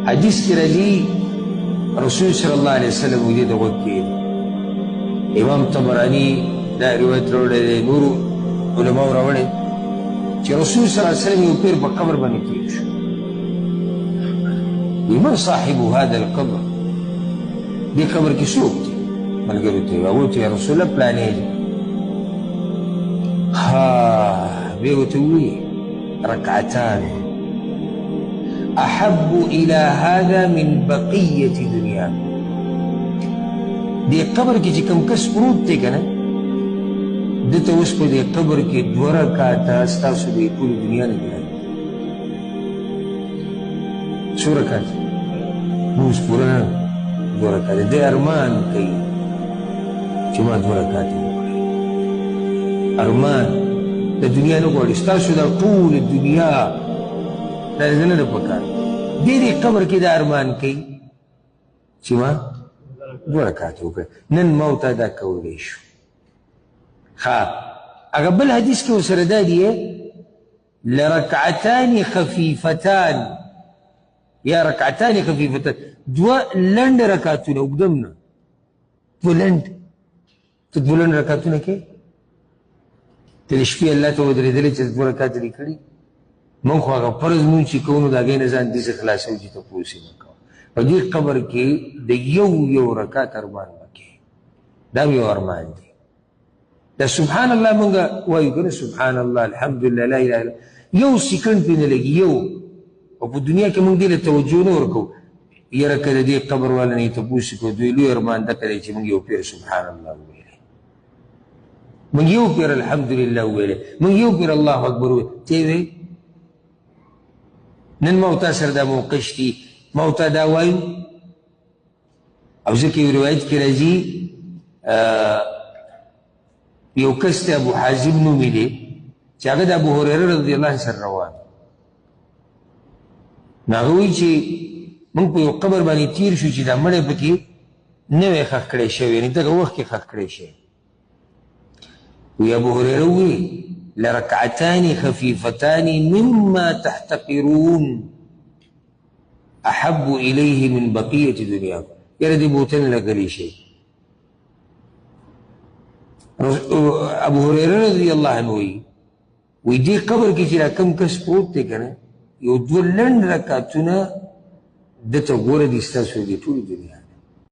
حدیث کی راځي رسول صلی الله علیه وسلم ویلي د غوږ کې امام طبراني دا روایت راوړی دی نورو علماو راوړی چې رسول صلی الله علیه وسلم یو پیر په قبر باندې تېر شو من صاحب هذا القبر دې قبر کې څوک دی ملګرو ته یې هغوی ته یا رسول الله پلانې دی بیا ورته وویل رکعتان أحب إلى هذا من بقية دنيا دي قبر کی چې کوم کس پروت دی که نه دته اوس په دې قبر کې 2 رکعاته ستاسو د ټولې دنیا نه ګران څو رکعاته موږ پوره 2 رکعاته دی ارمان کوي چې ما 2 رکعاته وکړي ارمان د دنیا نه غواړي ستاسو د ټولې دنیا دا نه ده پکار دې قبر کې دا ارمان کوي چې ما 2 رکعات وکړه نن موت ادا کولی شو هغه بل حدیث کې ورسره دا دی لرکعتان خفیفتان یا رکعتان خفیفتان 2 لنډ رکعتونه اوږدم نه 2 لنډ ته 2 لنډ رکعتونه کې ته د شپې الله ته ودرېدلې چې 2 رکعات دې کړي من خو هغه فرض مونږ چې کوو نو د هغې نه ځان داسې خلاصوو چې تپوس یې مه کوه په دې قبر کې د یو رکعت ارمان مه کوې دا یو ارمان دی دا سبحان الله مونږ وایو که نه سبحان الله الحمدلله لا اله الا یو سیکنډ پرې نه لګي یو او په دنیا کې مونږ دې له توجه نه ورکوو یاره که د دې قبر والا نه یې تپوس یې کوو دوی لوی ارمان دغه دی چې مونږ یو پیر سبحان الله وویلی مونږ یو پیر الحمدلله وویلی مونږ یو پیر الله اکبر وویلی ته یې وایي نن موتا سره دا موقش دی موتا دا وایو او ځکه یو روایت کې راځي یو کس ته ابو حازم نومې دی چې هغه د ابو هریره رضی الله عنه سره روان نو هغه وایي چې موږ په یو قبر باندې تیر شو چې دا مړی پکې نوی ښخ کړی شوی یعنې دغه وخت کې ښخ کړی شوی وی ابو هریره وویل لركعتان خفيفتان مما تحتقرون أحب إليه من بقية دنياكم يرى دي بوتن لقلي شيء أبو هريرة رضي الله عنه ويدي قبر كي كم كس پروت تے کنا یو 2 لنډ رکعتونه دته ګوره دي ستاسو دي ټول دنیا